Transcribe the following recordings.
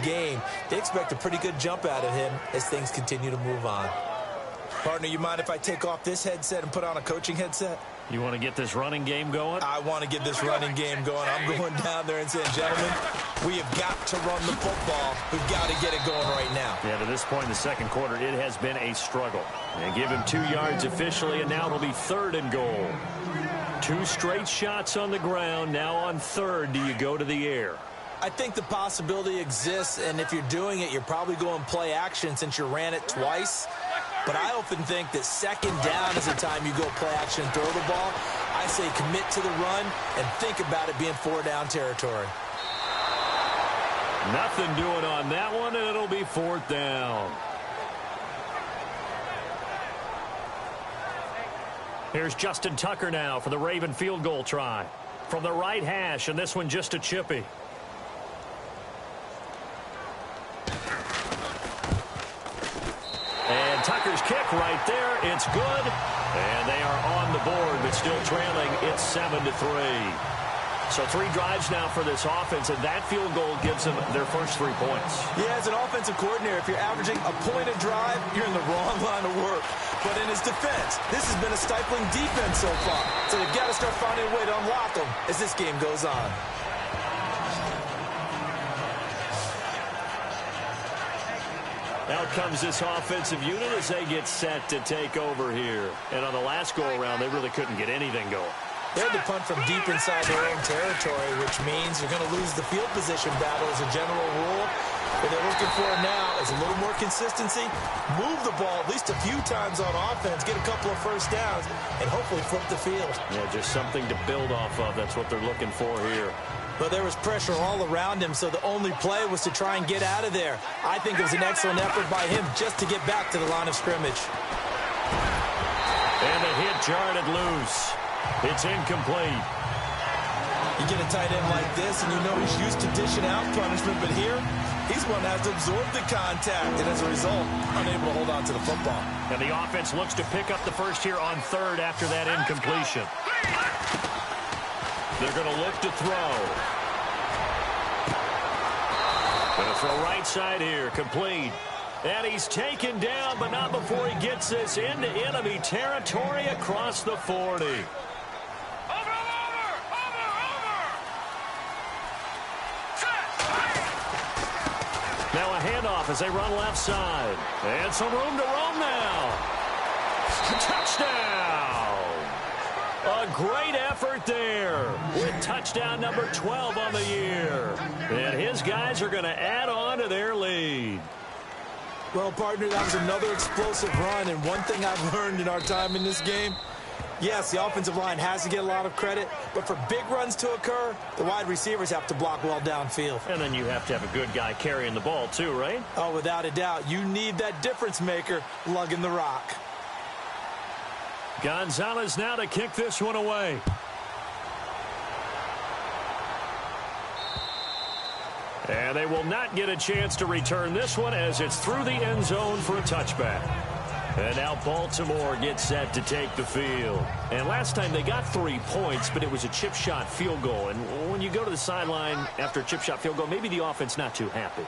game, they expect a pretty good jump out of him as things continue to move on. Partner, you mind if I take off this headset and put on a coaching headset? You want to get this running game going? I want to get this running game going. I'm going down there and saying, gentlemen, we have got to run the football. We've got to get it going right now. Yeah, to this point in the second quarter, it has been a struggle. They give him 2 yards officially, and now it'll be 3rd and goal. 2 straight shots on the ground. Now on 3rd, do you go to the air? I think the possibility exists, and if you're doing it, you're probably going play action since you ran it twice. But I often think that 2nd down is the time you go play action and throw the ball. I say commit to the run and think about it being 4th-down territory. Nothing doing on that one, and it'll be 4th down. Here's Justin Tucker now for the Raven field goal try. From the right hash, and this one just a chippy. And Tucker's kick right there. It's good. And they are on the board, but still trailing. It's 7-3. So 3 drives now for this offense, and that field goal gives them their first 3 points. Yeah, as an offensive coordinator, if you're averaging a point a drive, you're in the wrong line of work. But in his defense, this has been a stifling defense so far. So they've got to start finding a way to unlock them as this game goes on. Out comes this offensive unit as they get set to take over here. And on the last go-around, they really couldn't get anything going. They had to punt from deep inside their own territory, which means you're going to lose the field position battle as a general rule. What they're looking for now is a little more consistency, move the ball at least a few times on offense, get a couple of first downs, and hopefully flip the field. Yeah, just something to build off of. That's what they're looking for here. But there was pressure all around him, so the only play was to try and get out of there. I think it was an excellent effort by him just to get back to the line of scrimmage. And the hit jarred it loose. It's incomplete. You get a tight end like this, and you know he's used to dishing out punishment, but here, he's one that has to absorb the contact, and as a result, unable to hold on to the football. And the offense looks to pick up the first here on 3rd after that incompletion. They're going to look to throw. Going to throw right side here, complete. And he's taken down, but not before he gets this into enemy territory across the 40. Now a handoff as they run left side. And some room to roam now. Touchdown! A great effort there with touchdown number 12 on the year. And his guys are going to add on to their lead. Well, partner, that was another explosive run, and one thing I've learned in our time in this game, yes, the offensive line has to get a lot of credit, but for big runs to occur, the wide receivers have to block well downfield. And then you have to have a good guy carrying the ball too, right? Oh, without a doubt. You need that difference maker lugging the rock. Gonzalez now to kick this one away. And they will not get a chance to return this one as it's through the end zone for a touchback. And now Baltimore gets set to take the field. And last time they got 3 points, but it was a chip shot field goal. And when you go to the sideline after a chip shot field goal, maybe the offense not too happy.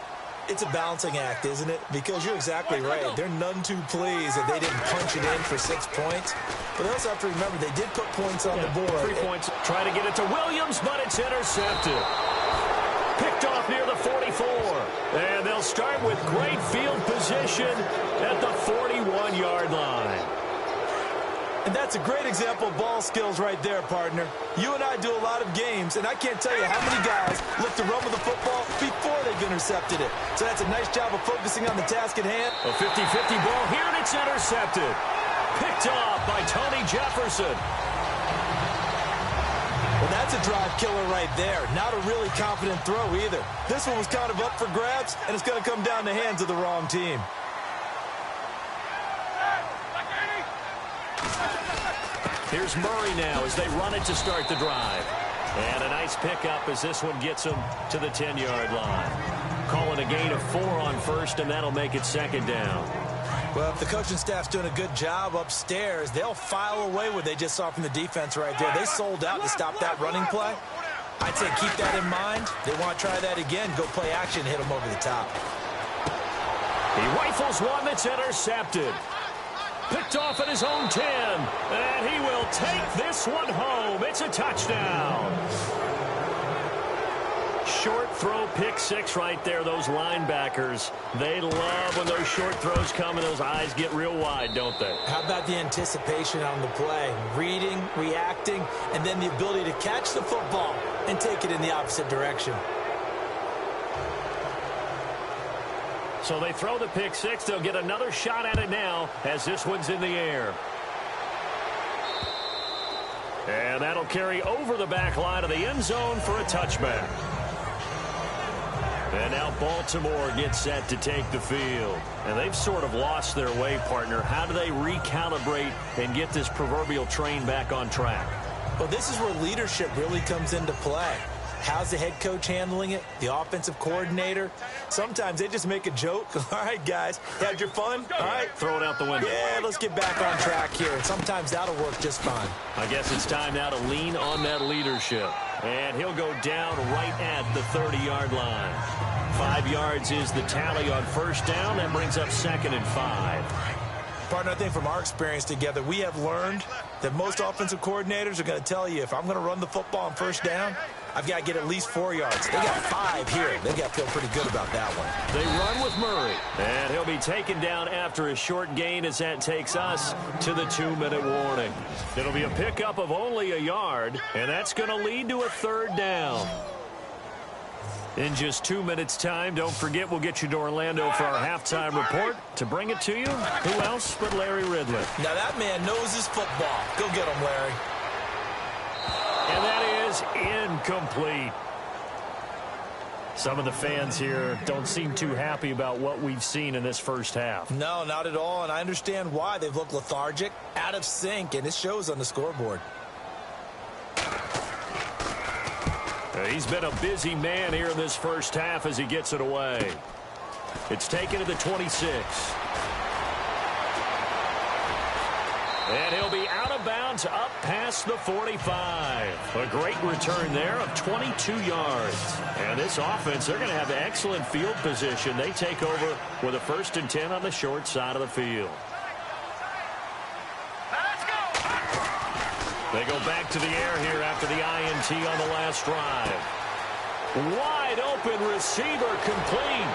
It's a balancing act, isn't it? Because you're exactly right. They're none too pleased that they didn't punch it in for 6 points. But they also have to remember they did put points on the board. 3 points. Try to get it to Williams, but it's intercepted. Picked off near the 44. And they'll start with great field position at the 41-yard line. And that's a great example of ball skills right there, partner. You and I do a lot of games, and I can't tell you how many guys look to run with the football before they've intercepted it. So that's a nice job of focusing on the task at hand. A 50-50 ball here, and it's intercepted. Picked off by Tony Jefferson. Well, that's a drive killer right there. Not a really confident throw either. This one was kind of up for grabs, and it's going to come down the hands of the wrong team. Here's Murray now as they run it to start the drive. And a nice pickup as this one gets them to the 10-yard line. Calling a gain of 4 on first, and that'll make it 2nd down. Well, if the coaching staff's doing a good job upstairs, they'll file away what they just saw from the defense right there. They sold out to stop that running play. I'd say keep that in mind. They want to try that again. Go play action, hit them over the top. He rifles one that's intercepted. Picked off at his own 10. And he will take this one home. It's a touchdown. Short throw, pick six right there. Those linebackers, they love when those short throws come and those eyes get real wide, don't they? How about the anticipation on the play? Reading, reacting, and then the ability to catch the football and take it in the opposite direction. So they throw the pick six. They'll get another shot at it now as this one's in the air. And that'll carry over the back line of the end zone for a touchback. And now Baltimore gets set to take the field. And they've sort of lost their way, partner. How do they recalibrate and get this proverbial train back on track? Well, this is where leadership really comes into play. How's the head coach handling it? The offensive coordinator? Sometimes they just make a joke. All right, guys, had your fun? All right. Throw it out the window. Yeah, let's get back on track here. And sometimes that'll work just fine. I guess it's time now to lean on that leadership. And he'll go down right at the 30-yard line. 5 yards is the tally on first down. That brings up 2nd and 5. Partner, I think from our experience together, we have learned that most offensive coordinators are going to tell you, if I'm going to run the football on first down, I've got to get at least 4 yards. They got 5 here. They got to feel pretty good about that one. They run with Murray. And he'll be taken down after a short gain as that takes us to the 2-minute warning. It'll be a pickup of only a yard, and that's going to lead to a 3rd down. In just 2 minutes' time, don't forget we'll get you to Orlando for our halftime report. To bring it to you, who else but Larry Ridley? Now that man knows his football. Go get him, Larry. And that is incomplete. Some of the fans here don't seem too happy about what we've seen in this first half. No, not at all, and I understand why. They've looked lethargic, out of sync, and it shows on the scoreboard. He's been a busy man here in this first half as he gets it away. It's taken to the 26. And he'll be out of bounds up past the 45. A great return there of 22 yards. And this offense, they're going to have excellent field position. They take over with a 1st and 10 on the short side of the field. They go back to the air here after the INT on the last drive. Wide open receiver complete.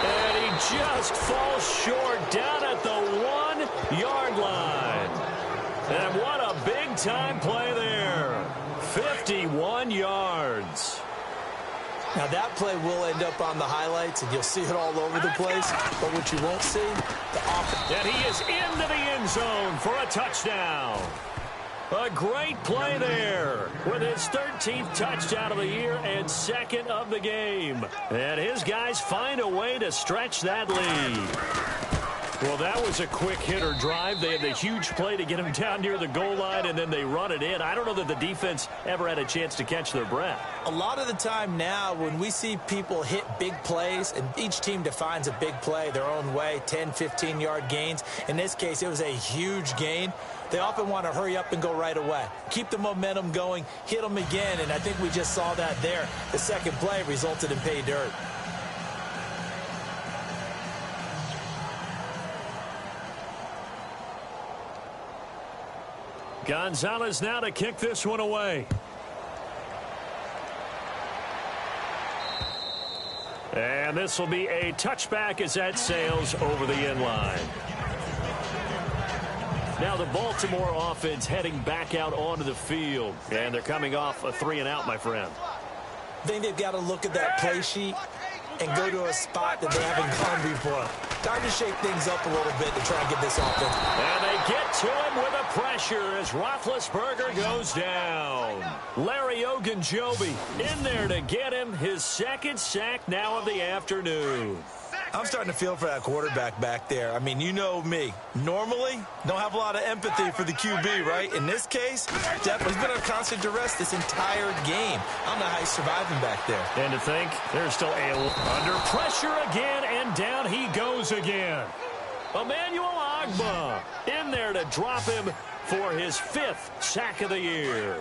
And he just falls short down at the 1-yard line. And what a big-time play there. 51 yards. Now that play will end up on the highlights, and you'll see it all over the place. But what you won't see, the offense. And he is into the end zone for a touchdown. A great play there with his 13th touchdown of the year and 2nd of the game. And his guys find a way to stretch that lead. Well, that was a quick hitter drive. They had the huge play to get him down near the goal line, and then they run it in. I don't know that the defense ever had a chance to catch their breath. A lot of the time now when we see people hit big plays, and each team defines a big play their own way, 10, 15-yard gains. In this case, it was a huge gain. They often want to hurry up and go right away. Keep the momentum going, hit them again, and I think we just saw that there. The second play resulted in pay dirt. Gonzalez now to kick this one away. And this will be a touchback as that sails over the end line. Now the Baltimore offense heading back out onto the field. And they're coming off a 3-and-out, my friend. I think they've got to look at that play sheet and go to a spot that they haven't gone before. Time to shake things up a little bit to try and get this offense. And they get to him with a pressure as Roethlisberger goes down. Larry Ogunjobi in there to get him his 2nd sack now of the afternoon. I'm starting to feel for that quarterback back there. I mean, you know me. Normally, don't have a lot of empathy for the QB, right? In this case, definitely he's been under constant duress this entire game. I don't know how he's surviving back there. And to think, there's still under pressure again, and down he goes again. Emmanuel Ogbah in there to drop him for his 5th sack of the year.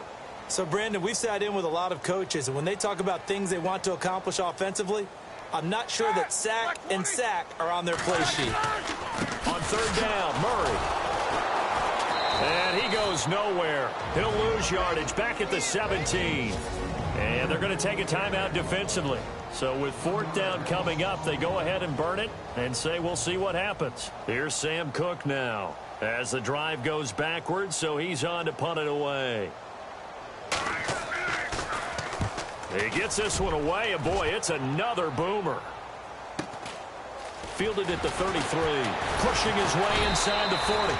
So, Brandon, we've sat in with a lot of coaches, and when they talk about things they want to accomplish offensively, I'm not sure that sack and sack are on their play sheet. On third down, Murray. And he goes nowhere. He'll lose yardage back at the 17. And they're going to take a timeout defensively. So with fourth down coming up, they go ahead and burn it and say we'll see what happens. Here's Sam Cook now as the drive goes backwards, so he's on to punt it away. He gets this one away, and boy, it's another boomer. Fielded at the 33, pushing his way inside the 40.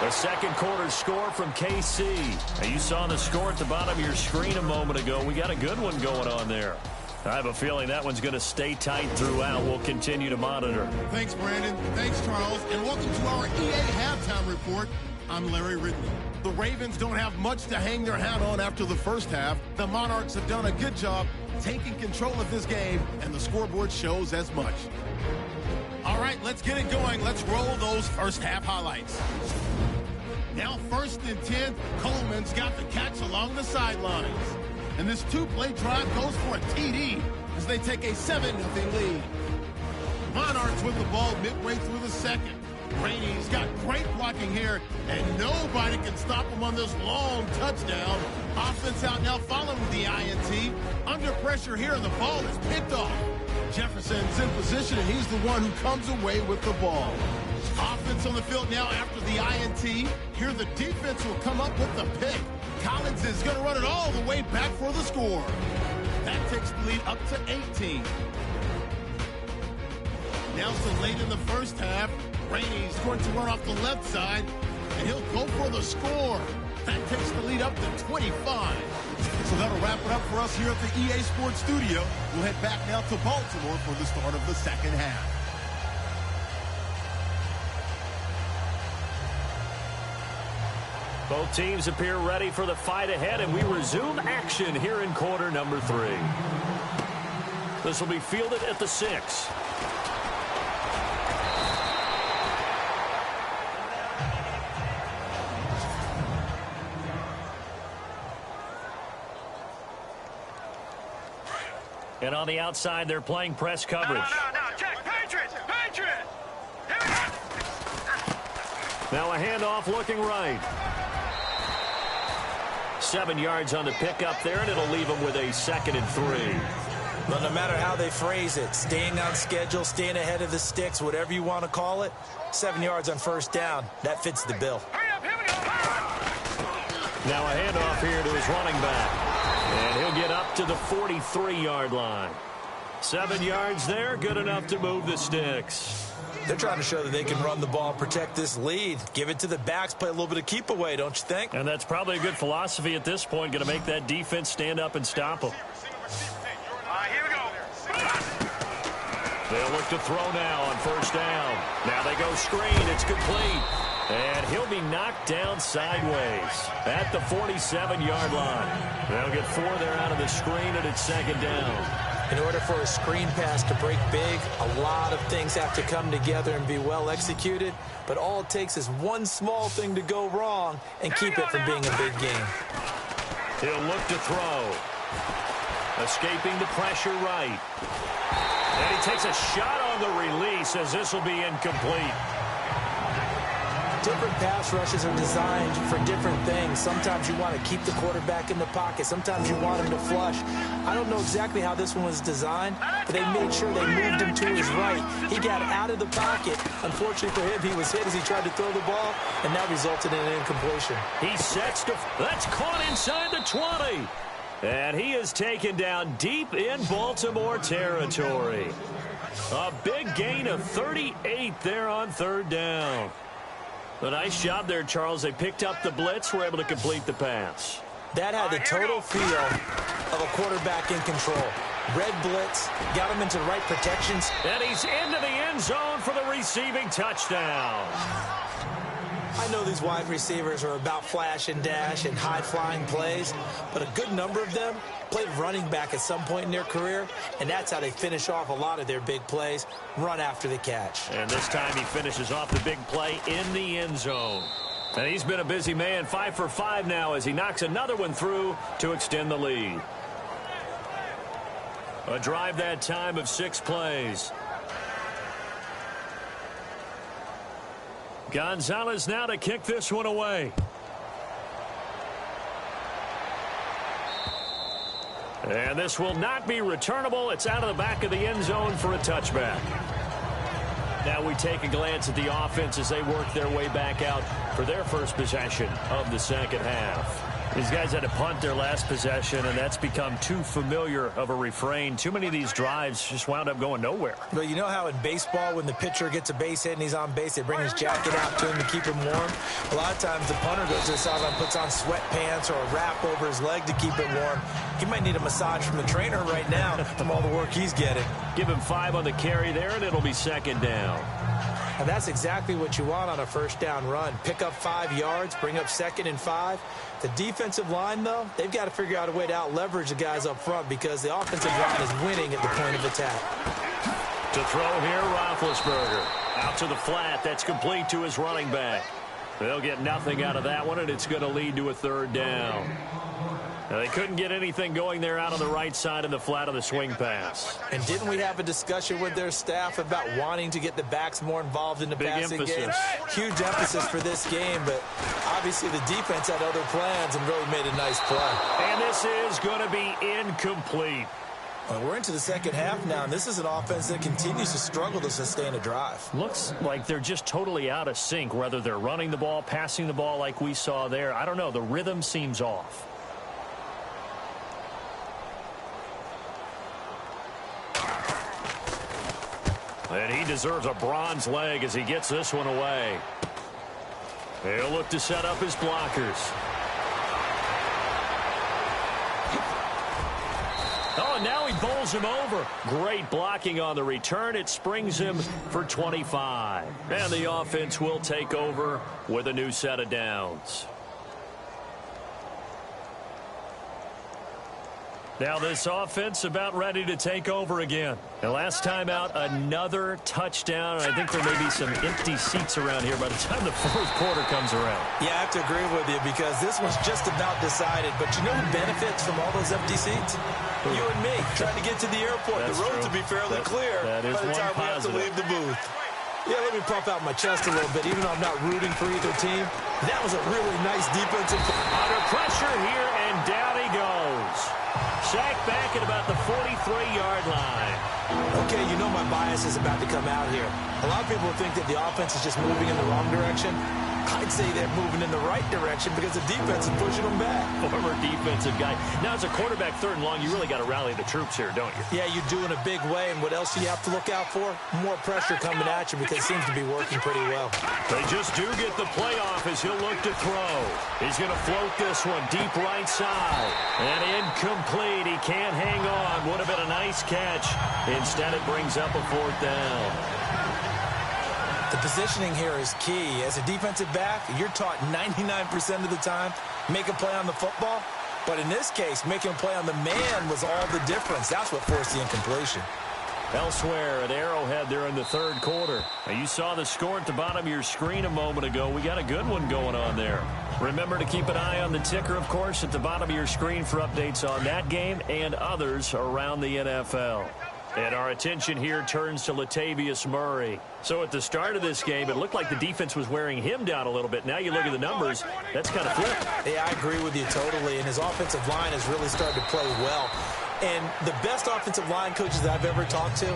The second quarter score from KC. Now, you saw the score at the bottom of your screen a moment ago. We got a good one going on there. I have a feeling that one's going to stay tight throughout. We'll continue to monitor. Thanks, Brandon. Thanks, Charles. And welcome to our EA Halftime Report. I'm Larry Ridley. The Ravens don't have much to hang their hat on after the first half. The Monarchs have done a good job taking control of this game, and the scoreboard shows as much. All right, let's get it going. Let's roll those first half highlights. Now 1st and 10, Coleman's got the catch along the sidelines. And this two-play drive goes for a TD as they take a 7-0 lead. Monarchs win the ball midway through the second. Rainey's got great blocking here, and nobody can stop him on this long touchdown. Offense out now following the INT. Under pressure here, and the ball is picked off. Jefferson's in position, and he's the one who comes away with the ball. Offense on the field now after the INT. Here the defense will come up with the pick. Collins is going to run it all the way back for the score. That takes the lead up to 18. Now so late in the first half, Rainey's going to run off the left side, and he'll go for the score. That takes the lead up to 25. So that'll wrap it up for us here at the EA Sports Studio. We'll head back now to Baltimore for the start of the second half. Both teams appear ready for the fight ahead, and we resume action here in quarter number 3. This will be fielded at the 6. And on the outside, they're playing press coverage. No, check. Patriots! Patriots! Now a handoff looking right. 7 yards on the pickup there, and it'll leave them with a 2nd and 3. Well, no matter how they phrase it, staying on schedule, staying ahead of the sticks, whatever you want to call it, 7 yards on first down, that fits the bill. Hurry up, here we go! Now a handoff here to his running back. And he'll get up to the 43-yard line. 7 yards there, good enough to move the sticks. They're trying to show that they can run the ball, protect this lead. Give it to the backs, play a little bit of keep away, don't you think? And that's probably a good philosophy at this point, going to make that defense stand up and stop them. Here we go. They'll look to throw now on first down. Now they go screen, it's complete. And he'll be knocked down sideways at the 47-yard line. They'll get 4 there out of the screen, and it's 2nd down. In order for a screen pass to break big, a lot of things have to come together and be well executed. But all it takes is one small thing to go wrong and keep it from being a big game. He'll look to throw. Escaping the pressure right. And he takes a shot on the release as this will be incomplete. Different pass rushes are designed for different things. Sometimes you want to keep the quarterback in the pocket. Sometimes you want him to flush. I don't know exactly how this one was designed, but they made sure they moved him to his right. He got out of the pocket. Unfortunately for him, he was hit as he tried to throw the ball, and that resulted in an incompletion. He sets to... That's caught inside the 20. And he is taken down deep in Baltimore territory. A big gain of 38 there on third down. A nice job there, Charles. They picked up the blitz, were able to complete the pass. That had the total feel of a quarterback in control. Red blitz, got him into the right protections. And he's into the end zone for the receiving touchdown. I know these wide receivers are about flash and dash and high-flying plays, but a good number of them played running back at some point in their career, and that's how they finish off a lot of their big plays, run after the catch. And this time he finishes off the big play in the end zone. And he's been a busy man, 5 for 5 now as he knocks another one through to extend the lead. A drive that time of 6 plays. Gonzalez now to kick this one away. And this will not be returnable. It's out of the back of the end zone for a touchback. Now we take a glance at the offense as they work their way back out for their first possession of the second half. These guys had to punt their last possession, and that's become too familiar of a refrain. Too many of these drives just wound up going nowhere. But you know how in baseball, when the pitcher gets a base hit and he's on base, they bring his jacket out to him to keep him warm? A lot of times the punter goes to the sideline, puts on sweatpants or a wrap over his leg to keep it warm. He might need a massage from the trainer right now from all the work he's getting. Give him 5 on the carry there, and it'll be second down. And that's exactly what you want on a first down run. Pick up 5 yards, bring up 2nd and 5. The defensive line, though, they've got to figure out a way to out-leverage the guys up front because the offensive line is winning at the point of attack. To throw here, Roethlisberger. Out to the flat. That's complete to his running back. They'll get nothing out of that one, and it's going to lead to a 3rd down. Now, they couldn't get anything going there out on the right side of the flat of the swing pass. And didn't we have a discussion with their staff about wanting to get the backs more involved in the passing game? Huge emphasis for this game, but obviously the defense had other plans and really made a nice play. And this is going to be incomplete. Well, we're into the second half now, and this is an offense that continues to struggle to sustain a drive. Looks like they're just totally out of sync, whether they're running the ball, passing the ball like we saw there. I don't know. The rhythm seems off. And he deserves a bronze leg as he gets this one away. He'll look to set up his blockers. Oh, and now he bowls him over. Great blocking on the return. It springs him for 25. And the offense will take over with a new set of downs. Now this offense about ready to take over again. And last time out, another touchdown. And I think there may be some empty seats around here by the time the 4th quarter comes around. Yeah, I have to agree with you because this one's just about decided. But you know who benefits from all those empty seats? You and me, trying to get to the airport. That's the roads true. will be fairly clear that is by the time we have to leave the booth. Yeah, let me pump out my chest a little bit, even though I'm not rooting for either team. That was a really nice defensive play. Under pressure here, and down he goes. Sacked back at about the 43-yard line. Okay, you know my bias is about to come out here. A lot of people think that the offense is just moving in the wrong direction. I'd say they're moving in the right direction because the defense is pushing them back. Former defensive guy. Now, as a quarterback 3rd and long, you really got to rally the troops here, don't you? Yeah, you do in a big way. And what else do you have to look out for? More pressure coming at you because it seems to be working pretty well. They just do get the playoff as he'll look to throw. He's going to float this one deep right side. And incomplete. He can't hang on. Would have been a nice catch. Instead, it brings up a 4th down. The positioning here is key. As a defensive back, you're taught 99% of the time, make a play on the football. But in this case, making a play on the man was all the difference. That's what forced the incompletion. Elsewhere at Arrowhead there in the 3rd quarter. Now, you saw the score at the bottom of your screen a moment ago. We got a good one going on there. Remember to keep an eye on the ticker, of course, at the bottom of your screen for updates on that game and others around the NFL. And our attention here turns to Latavius Murray. So at the start of this game, it looked like the defense was wearing him down a little bit. Now you look at the numbers, that's kind of flipped. Yeah, I agree with you totally. And his offensive line has really started to play well. And the best offensive line coaches that I've ever talked to,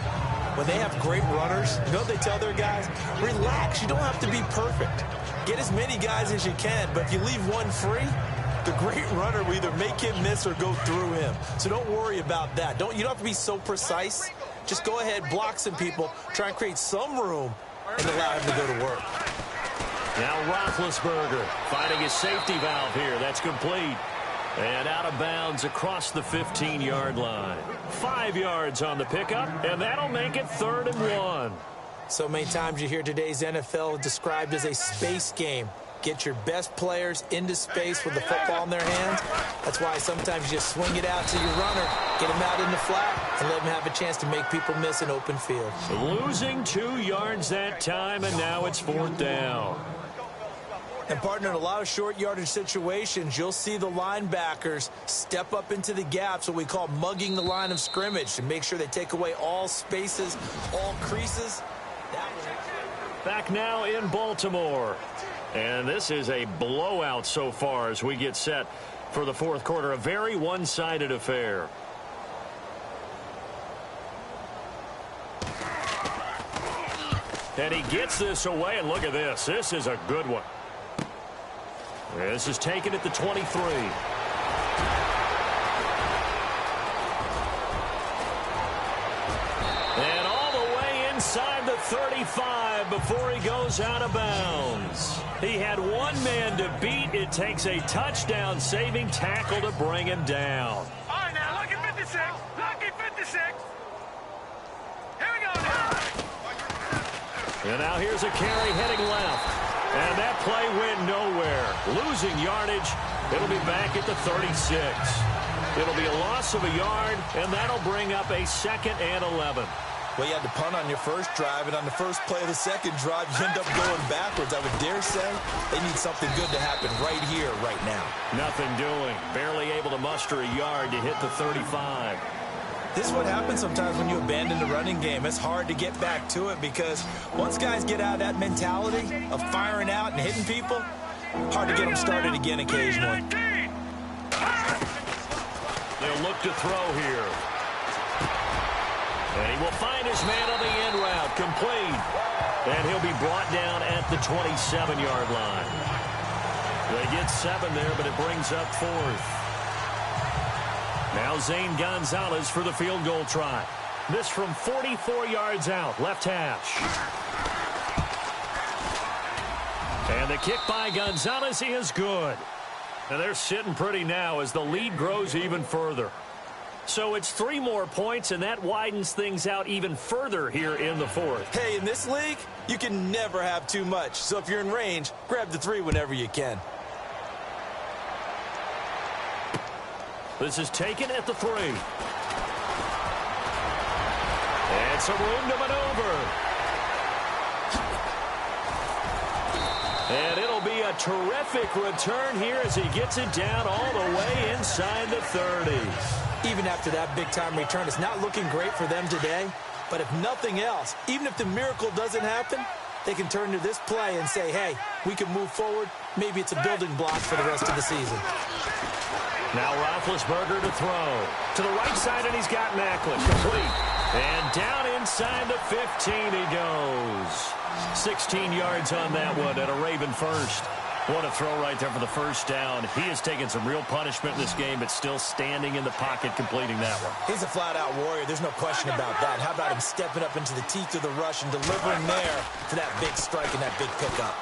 when they have great runners, you know what they tell their guys? Relax. You don't have to be perfect. Get as many guys as you can. But if you leave one free, the great runner will either make him miss or go through him. So don't worry about that. You don't have to be so precise. Just go ahead, block some people, try and create some room, and allow him to go to work. Now Roethlisberger finding his safety valve here. That's complete. And out of bounds across the 15-yard line. 5 yards on the pickup, and that'll make it 3rd and 1. So many times you hear today's NFL described as a space game. Get your best players into space with the football in their hands. That's why sometimes you just swing it out to your runner, get him out in the flat, and let him have a chance to make people miss an open field. Losing 2 yards that time, and now it's 4th down. And, partner, in a lot of short yardage situations, you'll see the linebackers step up into the gaps, what we call mugging the line of scrimmage, to make sure they take away all spaces, all creases. Back now in Baltimore. And this is a blowout so far as we get set for the fourth quarter. A very one-sided affair. And he gets this away, and look at this. This is a good one. This is taken at the 23. And all the way inside the 35 before he goes out of bounds. He had one man to beat. It takes a touchdown-saving tackle to bring him down. All right, now, lucky 56. Lucky 56. Here we go now. And now here's a carry heading left. And that play went nowhere. Losing yardage. It'll be back at the 36. It'll be a loss of a yard, and that'll bring up a 2nd and 11. Well, you had to punt on your first drive, and on the first play of the second drive, you end up going backwards. I would dare say they need something good to happen right here, right now. Nothing doing. Barely able to muster a yard to hit the 35. This is what happens sometimes when you abandon the running game. It's hard to get back to it because once guys get out of that mentality of firing out and hitting people, hard to get them started again occasionally. They'll look to throw here. And he will find his man on the end route, complete. And he'll be brought down at the 27-yard line. They get 7 there, but it brings up 4th. Now Zane Gonzalez for the field goal try. This from 44 yards out, left hash. And the kick by Gonzalez is good. And they're sitting pretty now as the lead grows even further. So it's 3 more points, and that widens things out even further here in the fourth. Hey, in this league, you can never have too much. So if you're in range, grab the 3 whenever you can. This is taken at the 3. And some room to maneuver. And it'll be a terrific return here as he gets it down all the way inside the 30. Even after that big-time return, it's not looking great for them today. But if nothing else, even if the miracle doesn't happen, they can turn to this play and say, hey, we can move forward. Maybe it's a building block for the rest of the season. Now Roethlisberger to throw. To the right side, and he's got Macklin. Complete. And down inside the 15 he goes. 16 yards on that one and a Raven first. What a throw right there for the first down. He has taken some real punishment in this game, but still standing in the pocket completing that one. He's a flat-out warrior. There's no question about that. How about him stepping up into the teeth of the rush and delivering there for that big strike and that big pickup.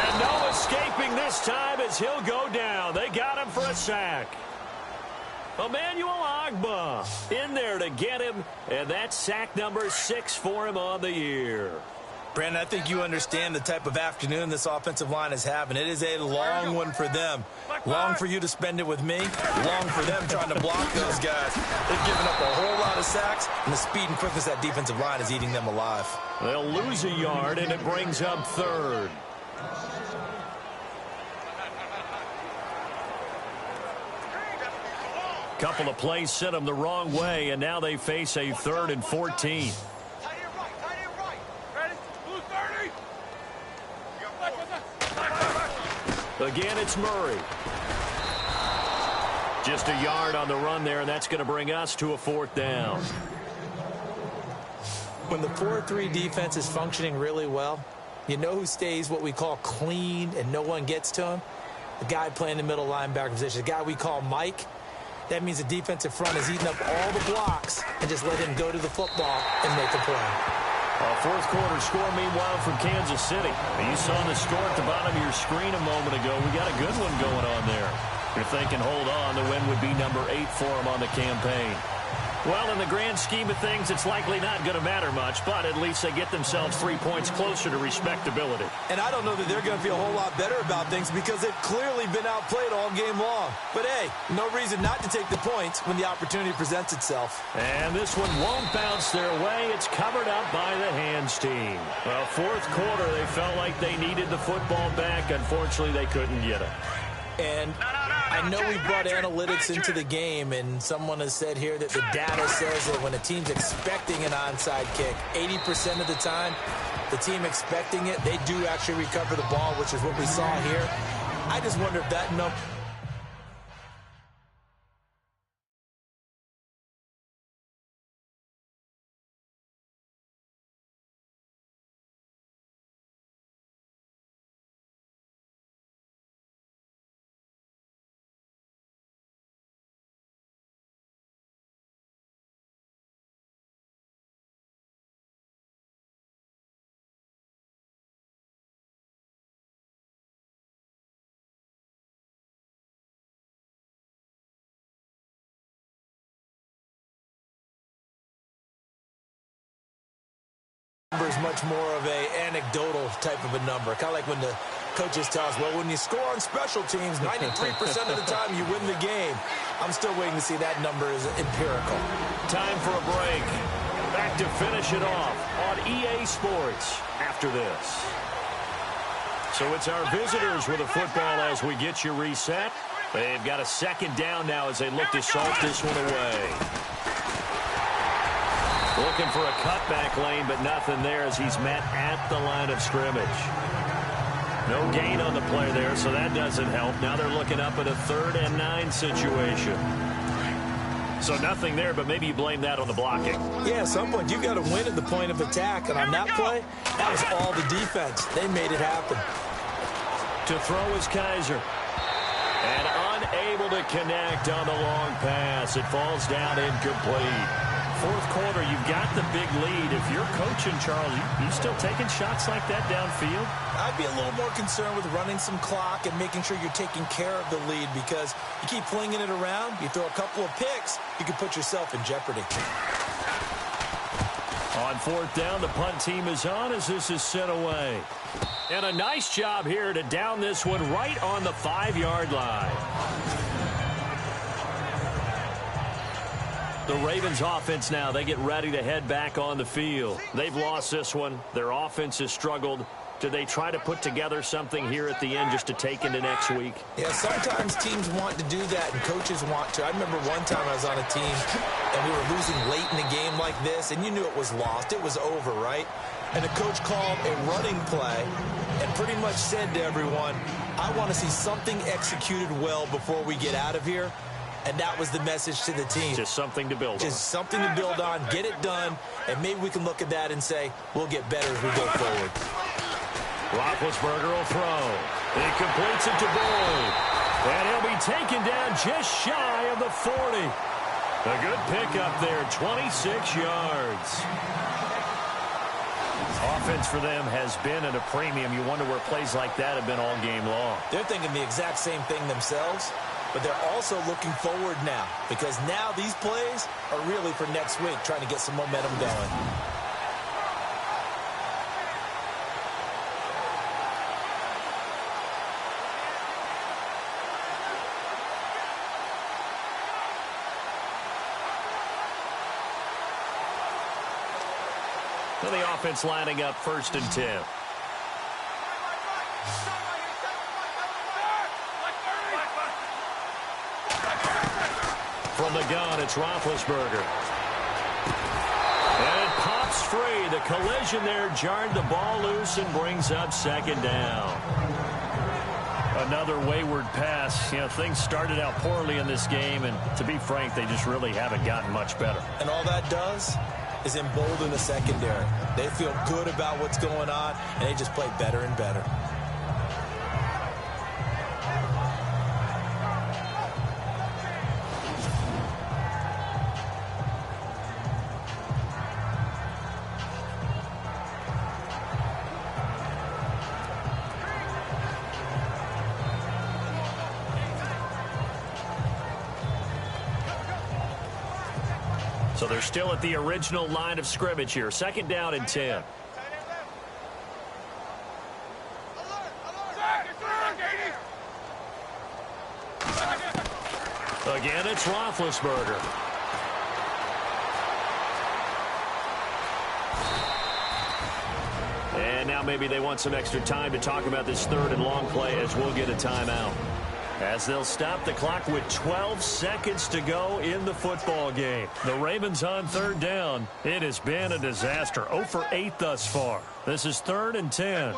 And no escaping this time as he'll go down. They got him for a sack. Emmanuel Ogbah in there to get him, and that's sack number 6 for him on the year. Brandon, I think you understand the type of afternoon this offensive line is having. It is a long one for them. Long for you to spend it with me. Long for them trying to block those guys. They've given up a whole lot of sacks, and the speed and quickness of that defensive line is eating them alive. They'll lose a yard, and it brings up 3rd. Couple of plays sent them the wrong way, and now they face a 3rd and 14. Again, it's Murray. Just a yard on the run there, and that's going to bring us to a 4th down. When the 4-3 defense is functioning really well, you know who stays what we call clean and no one gets to him? The guy playing the middle linebacker position, the guy we call Mike. That means the defensive front is eating up all the blocks and just let him go to the football and make a play. A fourth quarter score, meanwhile, from Kansas City. You saw the score at the bottom of your screen a moment ago. We got a good one going on there. If they can hold on, the win would be number 8 for them on the campaign. Well, in the grand scheme of things, it's likely not going to matter much, but at least they get themselves 3 points closer to respectability. And I don't know that they're going to feel a whole lot better about things because they've clearly been outplayed all game long. But, hey, no reason not to take the points when the opportunity presents itself. And this one won't bounce their way. It's covered up by the hands team. Well, fourth quarter, they felt like they needed the football back. Unfortunately, they couldn't get it. And I know we brought analytics into the game, and someone has said here that the data says that when a team's expecting an onside kick, 80% of the time, the team expecting it, they do actually recover the ball, which is what we saw here. I just wonder if that number... is much more of a anecdotal type of a number, kind of like when the coaches tell us, well, when you score on special teams, 93% of the time you win the game. I'm still waiting to see that number is empirical. Time for a break. Back to finish it off on EA Sports after this. So it's our visitors with a football as we get you reset. They've got a second down now as they look to salt this one away. Looking for a cutback lane, but nothing there as he's met at the line of scrimmage. No gain on the play there, so that doesn't help. Now they're looking up at a 3rd and 9 situation. So nothing there, but maybe you blame that on the blocking. Yeah, at some point you've got to win at the point of attack, and on that play, that was all the defense. They made it happen. To throw is Kaiser. And unable to connect on the long pass. It falls down incomplete. Fourth quarter, you've got the big lead. If you're coaching, Charles, you still taking shots like that downfield? I'd be a little more concerned with running some clock and making sure you're taking care of the lead because you keep flinging it around, you throw a couple of picks, you can put yourself in jeopardy. On 4th down, the punt team is on as this is sent away. And a nice job here to down this one right on the 5-yard line. The Ravens offense now, they get ready to head back on the field. They've lost this one. Their offense has struggled. Do they try to put together something here at the end just to take into next week? Yeah, sometimes teams want to do that and coaches want to. I remember one time I was on a team and we were losing late in the game like this and you knew it was lost. It was over, right? And the coach called a running play and pretty much said to everyone, I want to see something executed well before we get out of here. And that was the message to the team. Just something to build on. Just something to build on, get it done, and maybe we can look at that and say, we'll get better as we go forward. Roethlisberger will throw. He completes it to Boyd. And he'll be taken down just shy of the 40. A good pickup there, 26 yards. Offense for them has been at a premium. You wonder where plays like that have been all game long. They're thinking the exact same thing themselves. But they're also looking forward now because now these plays are really for next week, trying to get some momentum going. So the offense lining up 1st and 10. From the gun, it's Roethlisberger. And it pops free. The collision there jarred the ball loose and brings up 2nd down. Another wayward pass. You know, things started out poorly in this game, and to be frank, they just really haven't gotten much better. And all that does is embolden the secondary. They feel good about what's going on, and they just play better and better. So they're still at the original line of scrimmage here. 2nd down and 10. Again, it's Roethlisberger. And now maybe they want some extra time to talk about this 3rd and long play as we'll get a timeout. As they'll stop the clock with 12 seconds to go in the football game. The Ravens on 3rd down. It has been a disaster. 0 for 8 thus far. This is 3rd and 10.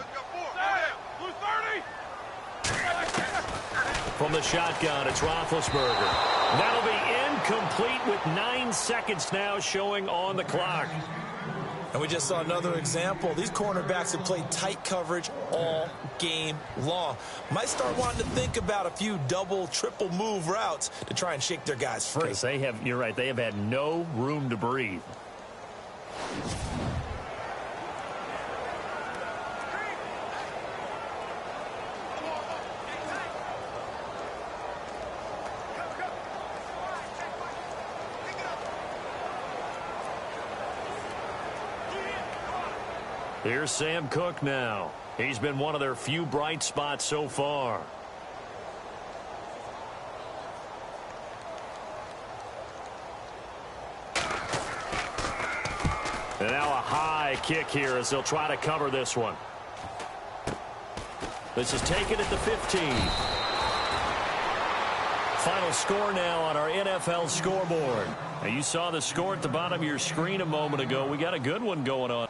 From the shotgun, it's Roethlisberger. That'll be incomplete with 9 seconds now showing on the clock. And we just saw another example. These cornerbacks have played tight coverage all game long. Might start wanting to think about a few double, triple move routes to try and shake their guys free. Because you're right, they have had no room to breathe. Here's Sam Cook now. He's been one of their few bright spots so far. And now a high kick here as they'll try to cover this one. This is taken at the 15. Final score now on our NFL scoreboard. Now you saw the score at the bottom of your screen a moment ago. We got a good one going on.